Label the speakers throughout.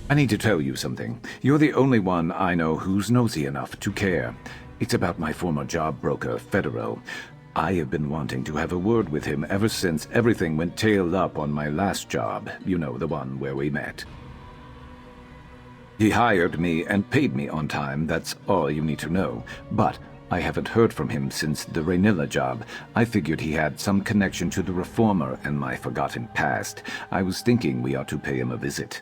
Speaker 1: I need to tell you something. You're the only one I know who's nosy enough to care. It's about my former job broker, Federo. I have been wanting to have a word with him ever since everything went tailed up on my last job. You know, the one where we met. He hired me and paid me on time, that's all you need to know. But I haven't heard from him since the Raynilla job. I figured he had some connection to the Reformer and my forgotten past. I was thinking we ought to pay him a visit.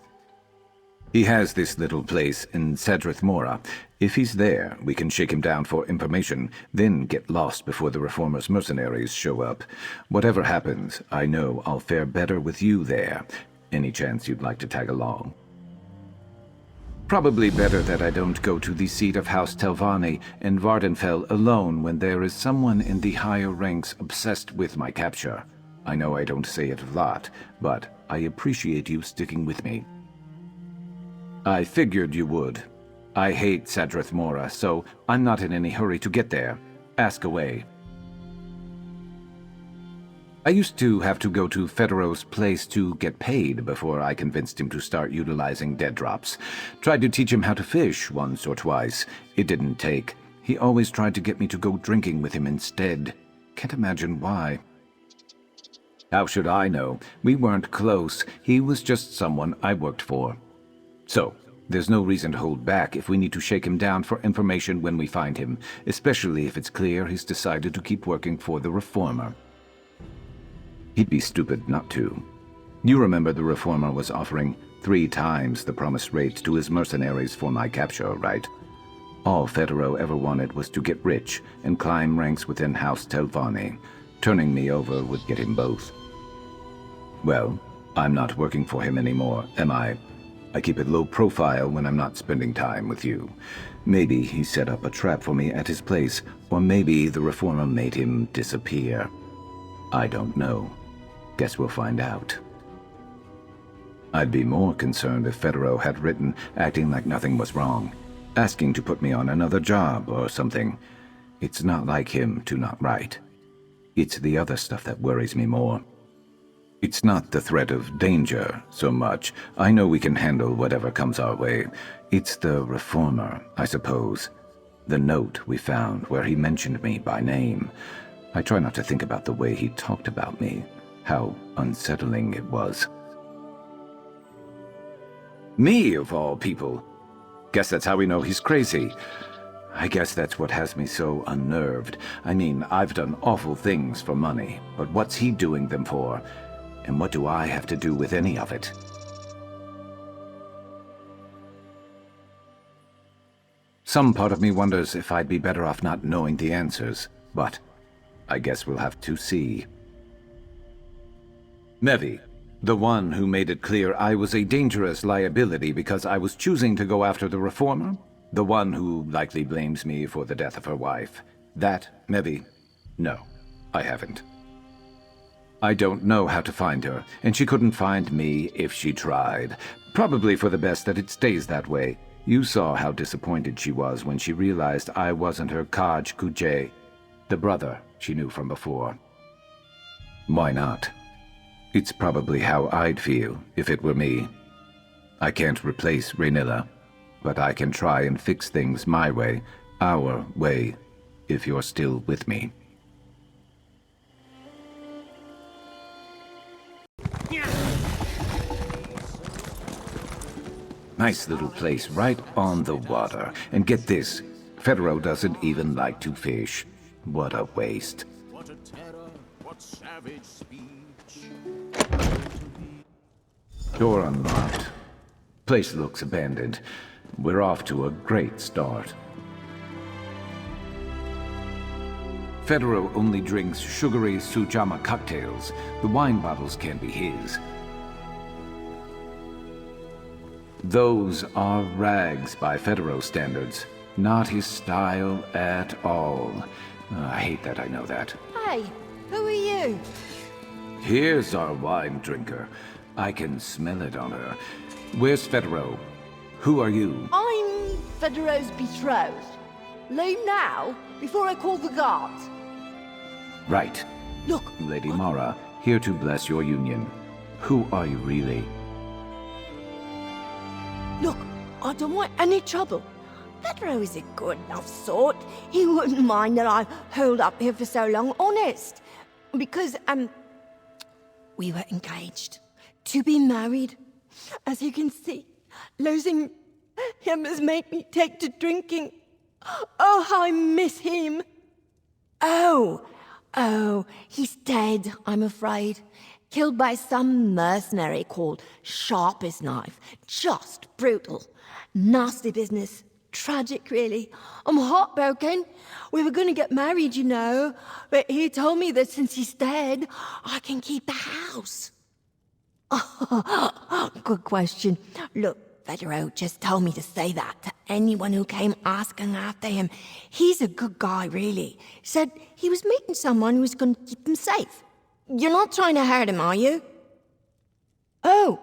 Speaker 1: He has this little place in Cedrith Mora. If he's there, we can shake him down for information, then get lost before the Reformer's mercenaries show up. Whatever happens, I know I'll fare better with you there. Any chance you'd like to tag along? Probably better that I don't go to the seat of House Telvanni in Vardenfell alone when there is someone in the higher ranks obsessed with my capture. I know I don't say it a lot, but I appreciate you sticking with me. I figured you would. I hate Cedrith Mora, so I'm not in any hurry to get there. Ask away. I used to have to go to Federo's place to get paid before I convinced him to start utilizing dead drops. Tried to teach him how to fish once or twice. It didn't take. He always tried to get me to go drinking with him instead. Can't imagine why. How should I know? We weren't close. He was just someone I worked for. So, there's no reason to hold back if we need to shake him down for information when we find him, especially if it's clear he's decided to keep working for the Reformer. He'd be stupid not to. You remember the Reformer was offering 3 times the promised rate to his mercenaries for my capture, right? All Federo ever wanted was to get rich and climb ranks within House Telvanni. Turning me over would get him both. Well, I'm not working for him anymore, am I? I keep it low profile when I'm not spending time with you. Maybe he set up a trap for me at his place, or maybe the Reformer made him disappear. I don't know. Guess we'll find out. I'd be more concerned if Federo had written, acting like nothing was wrong, asking to put me on another job or something. It's not like him to not write. It's the other stuff that worries me more. It's not the threat of danger so much. I know we can handle whatever comes our way. It's the Reformer, I suppose. The note we found where he mentioned me by name. I try not to think about the way he talked about me, how unsettling it was. Me, of all people. Guess that's how we know he's crazy. I guess that's what has me so unnerved. I mean, I've done awful things for money, but what's he doing them for? And what do I have to do with any of it? Some part of me wonders if I'd be better off not knowing the answers, but I guess we'll have to see. Mevi, the one who made it clear I was a dangerous liability because I was choosing to go after the Reformer? The one who likely blames me for the death of her wife. That, Mevi? No, I haven't. I don't know how to find her, and she couldn't find me if she tried. Probably for the best that it stays that way. You saw how disappointed she was when she realized I wasn't her Kaj Kujay, the brother she knew from before. Why not? It's probably how I'd feel if it were me. I can't replace Raynilla, but I can try and fix things my way, our way, if you're still with me. Nice little place right on the water. And get this, Federo doesn't even like to fish. What a waste.
Speaker 2: What a terror, what savage speech.
Speaker 1: Door unlocked. Place looks abandoned. We're off to a great start. Federo only drinks sugary Sujama cocktails. The wine bottles can't be his. Those are rags by Federo standards. Not his style at all. I hate that I know that.
Speaker 3: Hey, who are you?
Speaker 1: Here's our wine drinker. I can smell it on her. Where's Federo? Who are you?
Speaker 3: I'm Federo's betrothed. Leave now, before I call the guards.
Speaker 1: Right.
Speaker 3: Look,
Speaker 1: Lady Mara, here to bless your union. Who are you really?
Speaker 3: Look, I don't want any trouble. Federo is a good enough sort. He wouldn't mind that I holed up here for so long, honest. Because, we were engaged to be married. As you can see, losing him has made me take to drinking. Oh, how I miss him. Oh, he's dead, I'm afraid. Killed by some mercenary called Sharpest Knife. Just brutal. Nasty business. Tragic, really. I'm heartbroken. We were going to get married, you know. But he told me that since he's dead, I can keep the house. Good question. Look, Federo just told me to say that to anyone who came asking after him. He's a good guy, really. Said he was meeting someone who was going to keep him safe. You're not trying to hurt him, are you? Oh,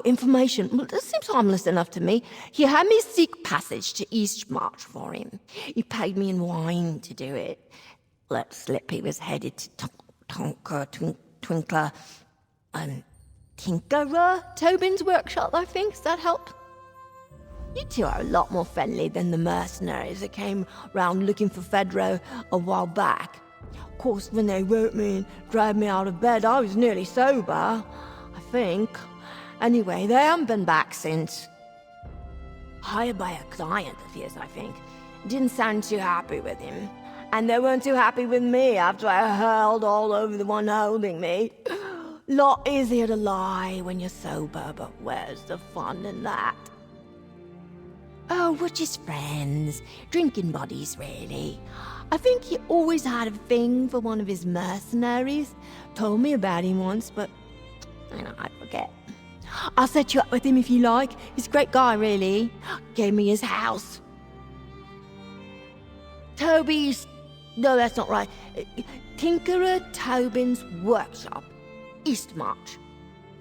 Speaker 3: information. Well, this seems harmless enough to me. He had me seek passage to Eastmarch for him. He paid me in wine to do it. Let slip he was headed to Tinkerer Tobin's workshop, I think. Does that help? You two are a lot more friendly than the mercenaries that came round looking for Federo a while back. Of course, when they wrote me and dragged me out of bed, I was nearly sober, I think. Anyway, they haven't been back since. Hired by a client of his, I think. Didn't sound too happy with him. And they weren't too happy with me after I hurled all over the one holding me. Lot easier to lie when you're sober, but where's the fun in that? Oh, we're just friends. Drinking buddies, really. I think he always had a thing for one of his mercenaries. Told me about him once, but I forget. I'll set you up with him if you like. He's a great guy, really. Gave me his house. Toby's... No, that's not right. Tinkerer Tobin's workshop. Eastmarch.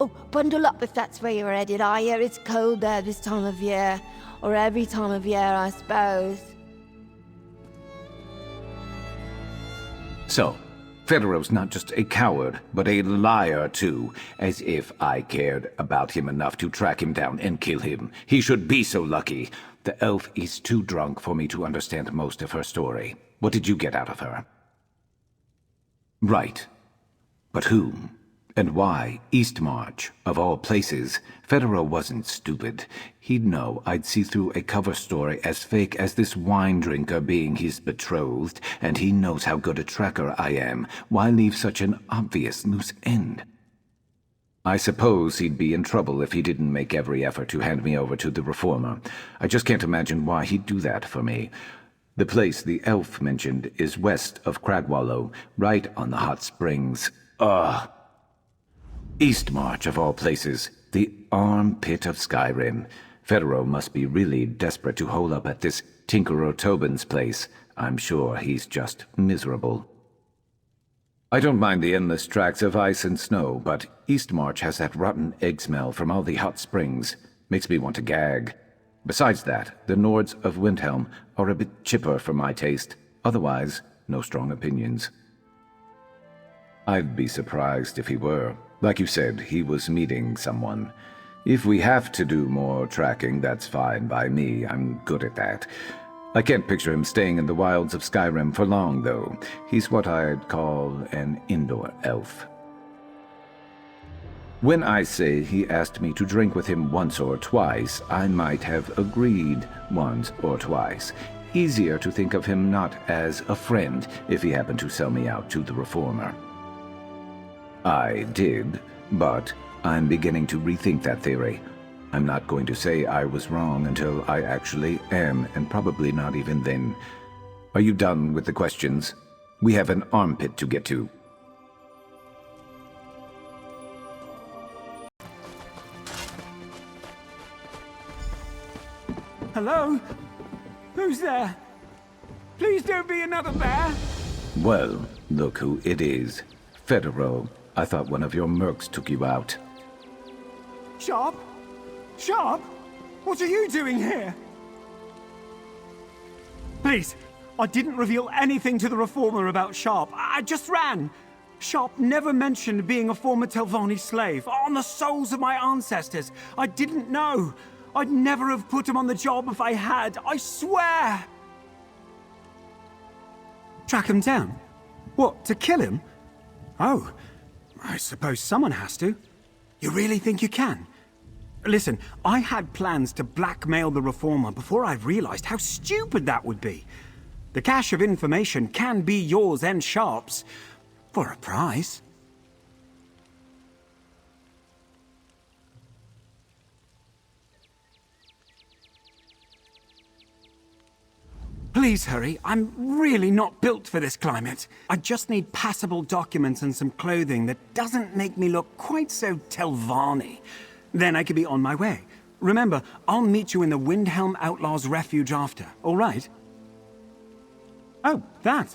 Speaker 3: Oh, bundle up if that's where you're headed. I hear it's cold there this time of year. Or every time of year, I suppose.
Speaker 1: So, Federo's not just a coward, but a liar too. As if I cared about him enough to track him down and kill him. He should be so lucky. The elf is too drunk for me to understand most of her story. What did you get out of her? Right. But whom? And why Eastmarch, of all places? Federo wasn't stupid. He'd know I'd see through a cover story as fake as this wine drinker being his betrothed, and he knows how good a tracker I am. Why leave such an obvious loose end? I suppose he'd be in trouble if he didn't make every effort to hand me over to the Reformer. I just can't imagine why he'd do that for me. The place the elf mentioned is west of Cragwallow, right on the hot springs. Ugh! Eastmarch, of all places, the armpit of Skyrim. Federo must be really desperate to hole up at this Tinkerer Tobin's place. I'm sure he's just miserable. I don't mind the endless tracks of ice and snow, but Eastmarch has that rotten egg smell from all the hot springs. Makes me want to gag. Besides that, the Nords of Windhelm are a bit chipper for my taste. Otherwise, no strong opinions. I'd be surprised if he were. Like you said, he was meeting someone. If we have to do more tracking, that's fine by me. I'm good at that. I can't picture him staying in the wilds of Skyrim for long, though. He's what I'd call an indoor elf. When I say he asked me to drink with him once or twice, I might have agreed once or twice. Easier to think of him not as a friend if he happened to sell me out to the Reformer. I did, but I'm beginning to rethink that theory. I'm not going to say I was wrong until I actually am, and probably not even then. Are you done with the questions? We have an armpit to get to.
Speaker 4: Hello? Who's there? Please don't be another bear!
Speaker 1: Well, look who it is. Federo. I thought one of your mercs took you out.
Speaker 4: Sharp? Sharp? What are you doing here? Please, I didn't reveal anything to the Reformer about Sharp. I just ran. Sharp never mentioned being a former Telvanni slave. On the souls of my ancestors, I didn't know. I'd never have put him on the job if I had, I swear! Track him down? What, to kill him? Oh, I suppose someone has to. You really think you can? Listen, I had plans to blackmail the Reformer before I realized how stupid that would be. The cache of information can be yours and Sharp's, for a price. Please hurry, I'm really not built for this climate. I just need passable documents and some clothing that doesn't make me look quite so Telvanni. Then I could be on my way. Remember, I'll meet you in the Windhelm Outlaws Refuge after, all right? Oh, that.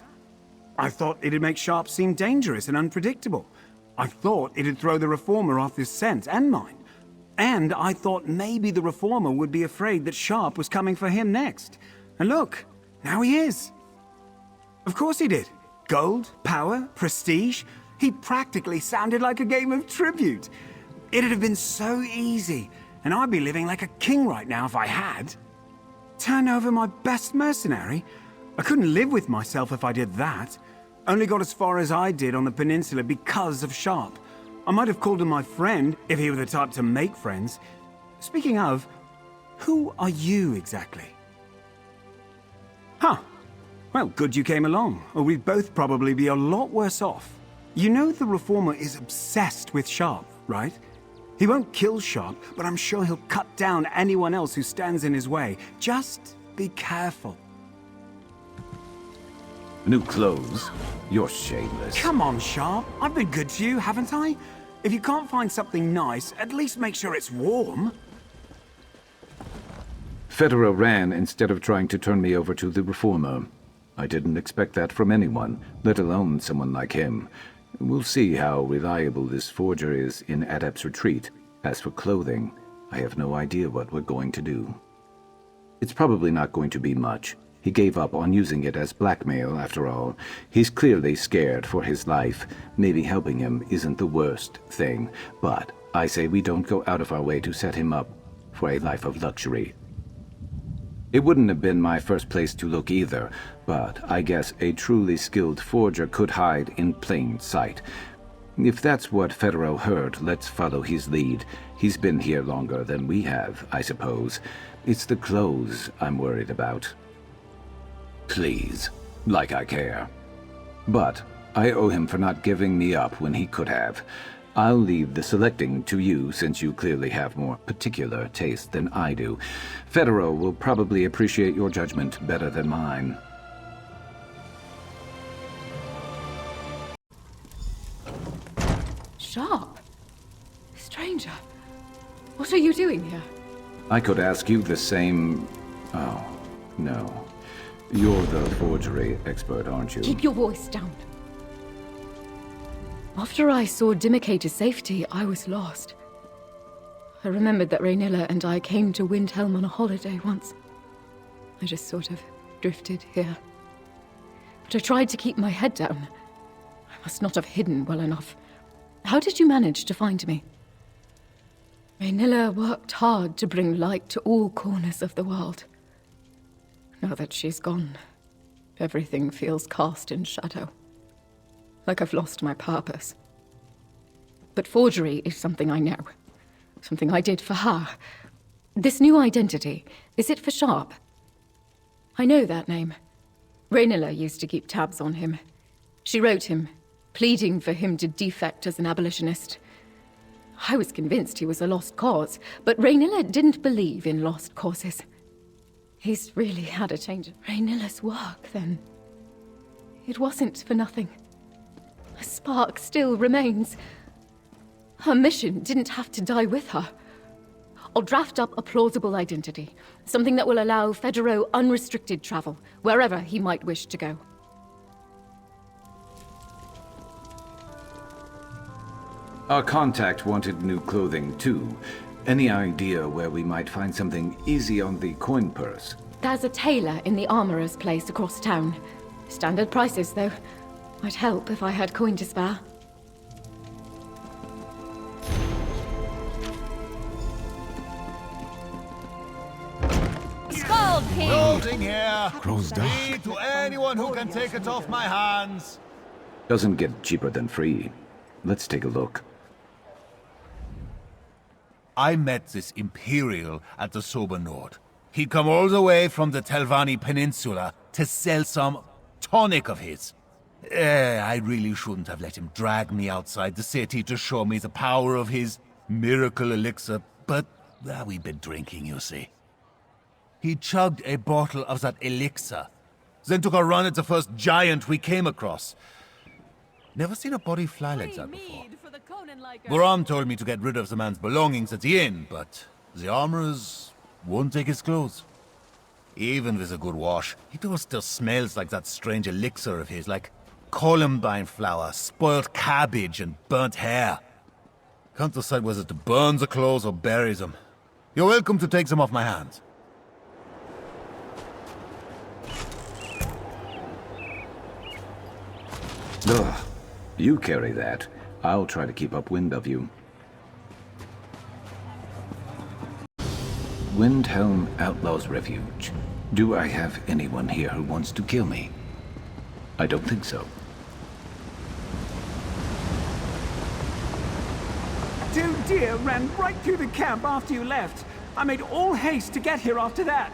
Speaker 4: I thought it'd make Sharp seem dangerous and unpredictable. I thought it'd throw the Reformer off his scent and mine. And I thought maybe the Reformer would be afraid that Sharp was coming for him next. And look, now he is. Of course he did. Gold, power, prestige. He practically sounded like a game of tribute. It'd have been so easy, and I'd be living like a king right now if I had. Turn over my best mercenary? I couldn't live with myself if I did that. Only got as far as I did on the peninsula because of Sharp. I might have called him my friend if he were the type to make friends. Speaking of, who are you exactly? Huh. Well, good you came along, or we'd both probably be a lot worse off. You know the Reformer is obsessed with Sharp, right? He won't kill Sharp, but I'm sure he'll cut down anyone else who stands in his way. Just be careful.
Speaker 1: New clothes? You're shameless.
Speaker 4: Come on, Sharp. I've been good to you, haven't I? If you can't find something nice, at least make sure it's warm.
Speaker 1: Federo ran instead of trying to turn me over to the Reformer. I didn't expect that from anyone, let alone someone like him. We'll see how reliable this forger is in Adept's retreat. As for clothing, I have no idea what we're going to do. It's probably not going to be much. He gave up on using it as blackmail, after all. He's clearly scared for his life. Maybe helping him isn't the worst thing, but I say we don't go out of our way to set him up for a life of luxury. It wouldn't have been my first place to look either, but I guess a truly skilled forger could hide in plain sight. If that's what Federo heard, let's follow his lead. He's been here longer than we have, I suppose. It's the clothes I'm worried about. Please, like I care. But I owe him for not giving me up when he could have. I'll leave the selecting to you, since you clearly have more particular taste than I do. Federo will probably appreciate your judgment better than mine.
Speaker 5: Sharp? Stranger, what are you doing here?
Speaker 1: I could ask you the same... Oh, no. You're the forgery expert, aren't you?
Speaker 5: Keep your voice down. After I saw Dimike to safety, I was lost. I remembered that Raynilla and I came to Windhelm on a holiday once. I just sort of drifted here. But I tried to keep my head down. I must not have hidden well enough. How did you manage to find me? Raynilla worked hard to bring light to all corners of the world. Now that she's gone, everything feels cast in shadow. Like I've lost my purpose. But forgery is something I know. Something I did for her. This new identity, is it for Sharp? I know that name. Raynilla used to keep tabs on him. She wrote him, pleading for him to defect as an abolitionist. I was convinced he was a lost cause, but Raynilla didn't believe in lost causes. He's really had a change. Raynilla's work, then. It wasn't for nothing. A spark still remains. Her mission didn't have to die with her. I'll draft up a plausible identity, something that will allow Federo unrestricted travel, wherever he might wish to go.
Speaker 1: Our contact wanted new clothing, too. Any idea where we might find something easy on the coin purse?
Speaker 5: There's a tailor in the armorer's place across town. Standard prices, though. Might help if I had coin to spare.
Speaker 2: Closing here.
Speaker 6: Grows dark.
Speaker 2: Free to anyone who can take it off my hands.
Speaker 1: Doesn't get cheaper than free. Let's take a look.
Speaker 2: I met this Imperial at the Sober Nord. He'd come all the way from the Telvanni Peninsula to sell some tonic of his. I really shouldn't have let him drag me outside the city to show me the power of his miracle elixir, but we've been drinking, you see. He chugged a bottle of that elixir, then took a run at the first giant we came across. Never seen a body fly like that before. Boram told me to get rid of the man's belongings at the inn, but the armorers won't take his clothes. Even with a good wash, he still smells like that strange elixir of his, like columbine flower, spoiled cabbage, and burnt hair. Can't decide whether to burn the clothes or bury them. You're welcome to take them off my hands.
Speaker 1: Ugh. You carry that. I'll try to keep upwind of you. Windhelm Outlaws Refuge. Do I have anyone here who wants to kill me? I don't think so.
Speaker 4: Two deer ran right through the camp after you left. I made all haste to get here after that.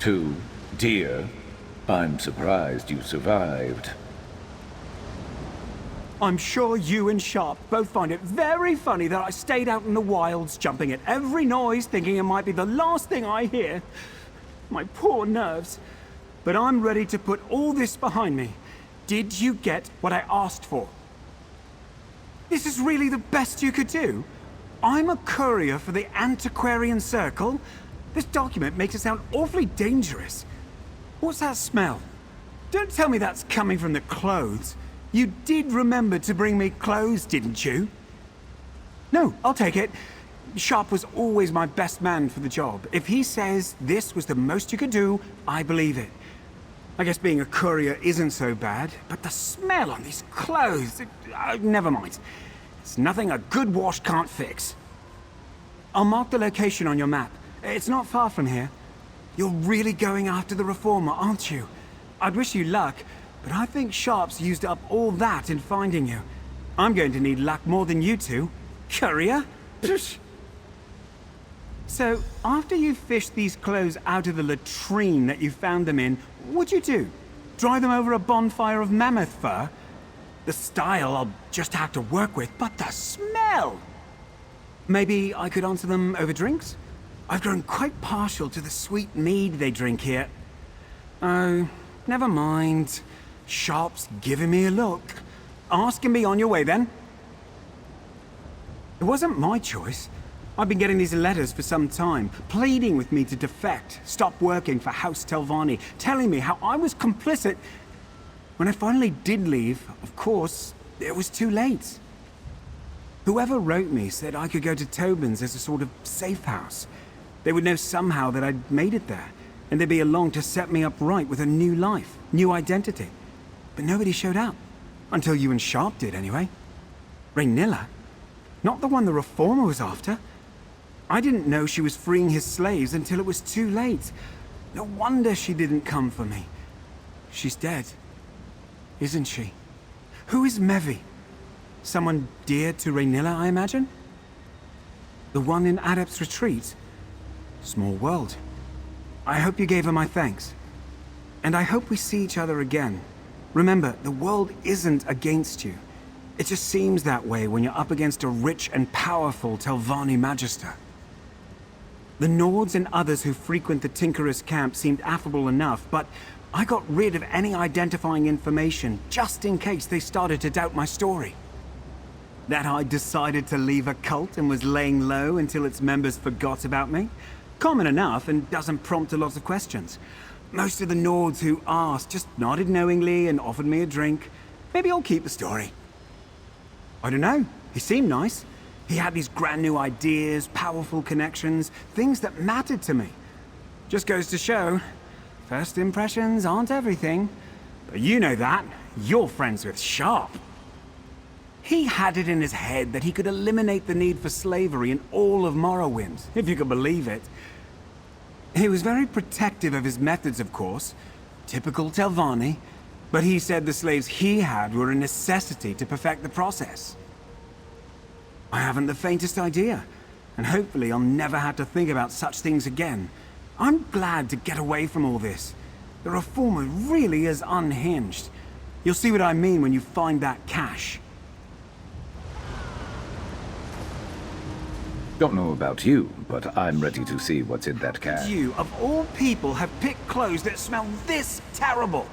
Speaker 1: 2 deer? I'm surprised you survived.
Speaker 4: I'm sure you and Sharp both find it very funny that I stayed out in the wilds, jumping at every noise, thinking it might be the last thing I hear. My poor nerves. But I'm ready to put all this behind me. Did you get what I asked for? This is really the best you could do? I'm a courier for the Antiquarian Circle? This document makes it sound awfully dangerous. What's that smell? Don't tell me that's coming from the clothes. You did remember to bring me clothes, didn't you? No, I'll take it. Sharp was always my best man for the job. If he says this was the most you could do, I believe it. I guess being a courier isn't so bad, but the smell on these clothes... never mind. It's nothing a good wash can't fix. I'll mark the location on your map. It's not far from here. You're really going after the Reformer, aren't you? I'd wish you luck, but I think Sharp's used up all that in finding you. I'm going to need luck more than you two. Courier? Psh. So, after you fished these clothes out of the latrine that you found them in, what'd you do? Dry them over a bonfire of mammoth fur? The style I'll just have to work with, but the smell! Maybe I could answer them over drinks? I've grown quite partial to the sweet mead they drink here. Oh, never mind. Sharp's giving me a look. Ask and be on your way then. It wasn't my choice. I've been getting these letters for some time, pleading with me to defect, stop working for House Telvanni, telling me how I was complicit. When I finally did leave, of course, it was too late. Whoever wrote me said I could go to Tobin's as a sort of safe house. They would know somehow that I'd made it there, and they'd be along to set me up right with a new life, new identity. But nobody showed up. Until you and Sharp did, anyway. Raynilla? Not the one the Reformer was after. I didn't know she was freeing his slaves until it was too late. No wonder she didn't come for me. She's dead, isn't she? Who is Mevi? Someone dear to Raynilla, I imagine? The one in Adept's Retreat? Small world. I hope you gave her my thanks. And I hope we see each other again. Remember, the world isn't against you. It just seems that way when you're up against a rich and powerful Telvanni Magister. The Nords and others who frequent the Tinkerer's camp seemed affable enough, but I got rid of any identifying information just in case they started to doubt my story. That I decided to leave a cult and was laying low until its members forgot about me? Common enough and doesn't prompt a lot of questions. Most of the Nords who asked just nodded knowingly and offered me a drink. Maybe I'll keep the story. I don't know. He seemed nice. He had these grand new ideas, powerful connections, things that mattered to me. Just goes to show, first impressions aren't everything. But you know that. You're friends with Sharp. He had it in his head that he could eliminate the need for slavery in all of Morrowind, if you could believe it. He was very protective of his methods, of course. Typical Telvanni. But he said the slaves he had were a necessity to perfect the process. I haven't the faintest idea. And hopefully I'll never have to think about such things again. I'm glad to get away from all this. The Reformer really is unhinged. You'll see what I mean when you find that cache.
Speaker 1: Don't know about you, but I'm ready to see what's in that cache.
Speaker 4: You, of all people, have picked clothes that smell this terrible.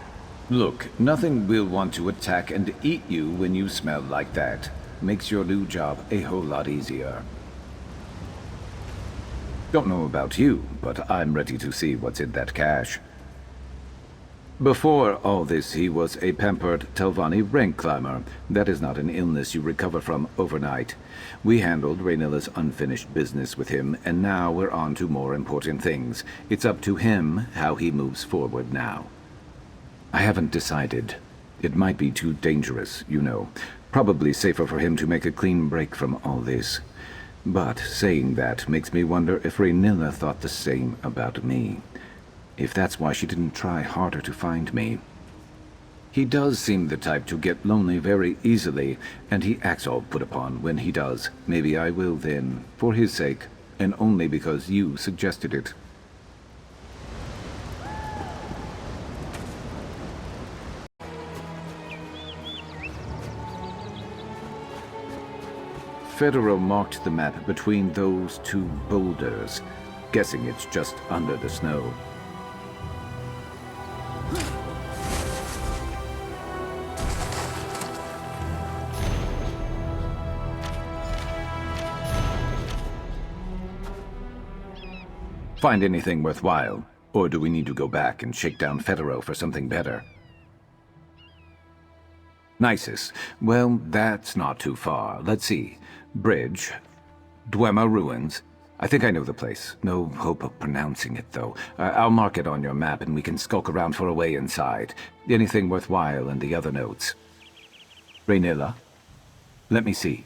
Speaker 1: Look, nothing will want to attack and eat you when you smell like that. Makes your new job a whole lot easier. Don't know about you, but I'm ready to see what's in that cache. Before all this, he was a pampered Telvanni rank climber. That is not an illness you recover from overnight. We handled Rhaenyra's unfinished business with him, and now we're on to more important things. It's up to him how he moves forward now. I haven't decided. It might be too dangerous, you know. Probably safer for him to make a clean break from all this. But saying that makes me wonder if Rhaenyra thought the same about me. If that's why she didn't try harder to find me. He does seem the type to get lonely very easily, and he acts all put upon when he does. Maybe I will then, for his sake, and only because you suggested it. Federo marked the map between those two boulders, guessing it's just under the snow. Find anything worthwhile, or do we need to go back and shake down Federo for something better? Nisus. Well, that's not too far. Let's see. Bridge. Dwemer Ruins. I think I know the place. No hope of pronouncing it, though. I'll mark it on your map and we can skulk around for a way inside. Anything worthwhile in the other notes. Rhaenyra? Let me see.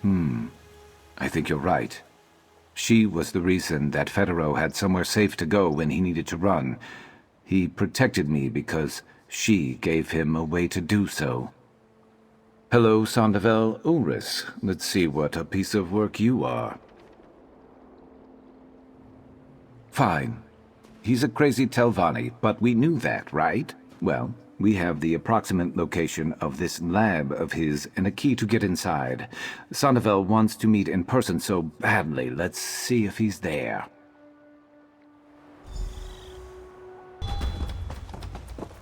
Speaker 1: I think you're right. She was the reason that Federo had somewhere safe to go when he needed to run. He protected me because she gave him a way to do so. Hello, Sandoval Ulrys. Let's see what a piece of work you are. Fine. He's a crazy Telvanni, but we knew that, right? Well, we have the approximate location of this lab of his and a key to get inside. Sandoval wants to meet in person so badly. Let's see if he's there.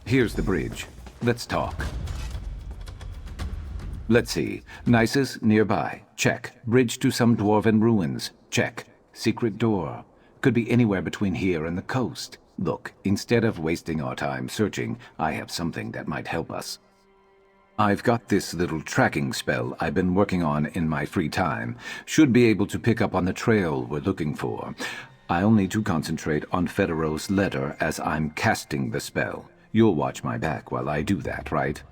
Speaker 1: Here's the bridge. Let's talk. Let's see. Nisus nearby. Check. Bridge to some dwarven ruins. Check. Secret door. Could be anywhere between here and the coast. Look, instead of wasting our time searching, I have something that might help us. I've got this little tracking spell I've been working on in my free time. Should be able to pick up on the trail we're looking for. I'll need to concentrate on Federo's letter as I'm casting the spell. You'll watch my back while I do that, right?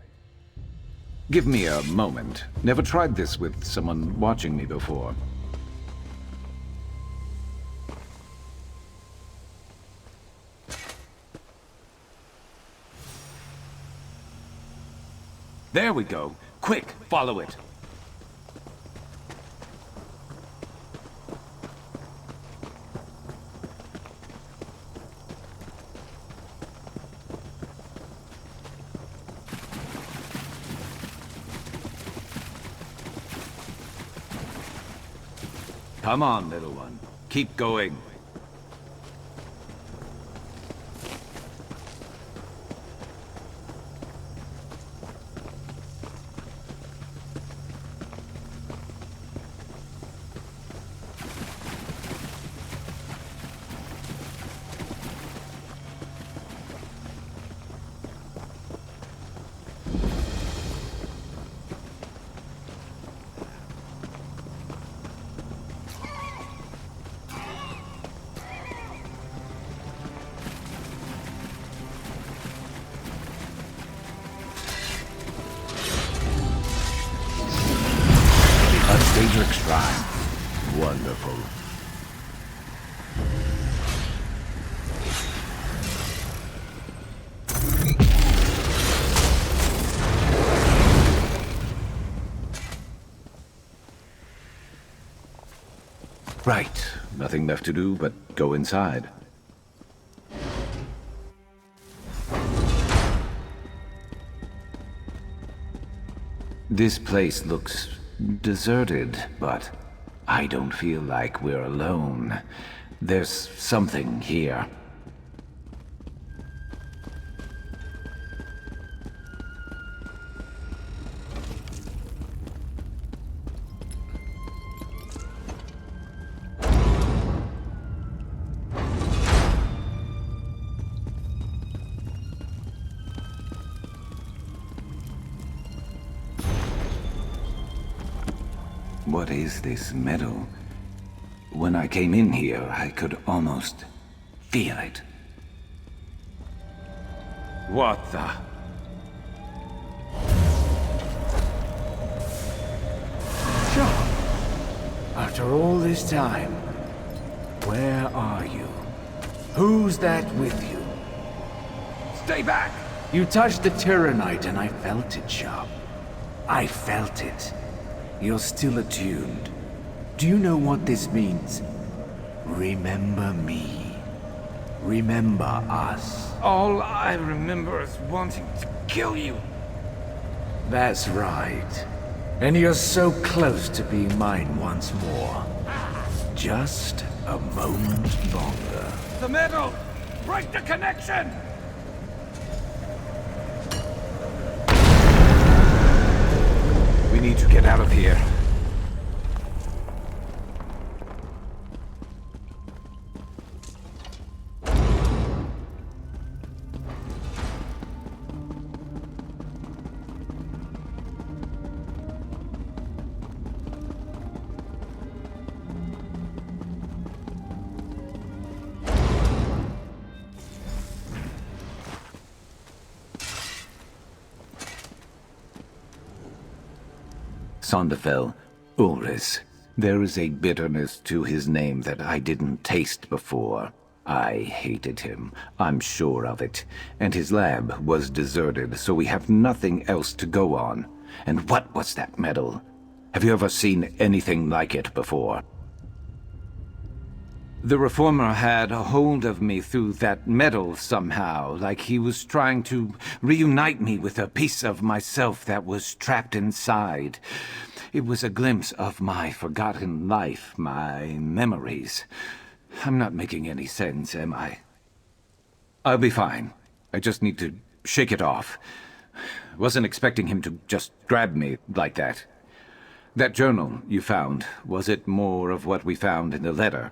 Speaker 1: Give me a moment. Never tried this with someone watching me before. There we go. Quick, follow it. Come on, little one. Keep going. Daedric Shrine. Wonderful. Right. Nothing left to do but go inside. This place looks deserted, but I don't feel like we're alone. There's something here. What is this metal? When I came in here, I could almost feel it. What the?
Speaker 6: John, after all this time, where are you? Who's that with you?
Speaker 1: Stay back!
Speaker 6: You touched the Tyrannite and I felt it, Sharp. I felt it. You're still attuned. Do you know what this means? Remember me. Remember us.
Speaker 1: All I remember is wanting to kill you.
Speaker 6: That's right. And you're so close to being mine once more. Just a moment longer.
Speaker 1: The metal! Break the connection! We need to get out of here. Sonderfell, Ulris. There is a bitterness to his name that I didn't taste before. I hated him, I'm sure of it. And his lab was deserted, so we have nothing else to go on. And what was that metal? Have you ever seen anything like it before? The Reformer had a hold of me through that metal somehow, like he was trying to reunite me with a piece of myself that was trapped inside. It was a glimpse of my forgotten life, my memories. I'm not making any sense, am I? I'll be fine. I just need to shake it off. Wasn't expecting him to just grab me like that. That journal you found, was it more of what we found in the letter?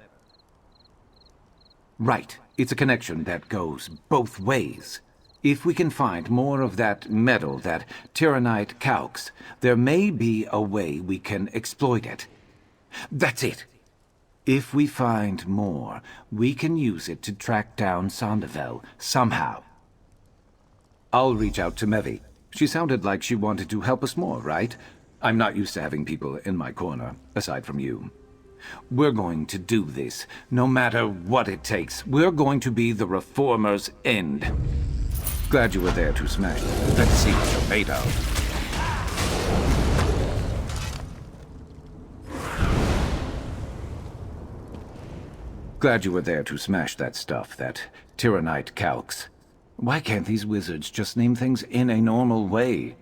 Speaker 1: Right. It's a connection that goes both ways. If we can find more of that metal, that Tyrannite calx, there may be a way we can exploit it. That's it. If we find more, we can use it to track down Sonderfell somehow. I'll reach out to Mevi. She sounded like she wanted to help us more, right? I'm not used to having people in my corner, aside from you. We're going to do this, no matter what it takes. We're going to be the Reformer's end. Glad you were there to smash them. Let's see what you're made of. Glad you were there to smash that stuff, that Tyrannite calx. Why can't these wizards just name things in a normal way?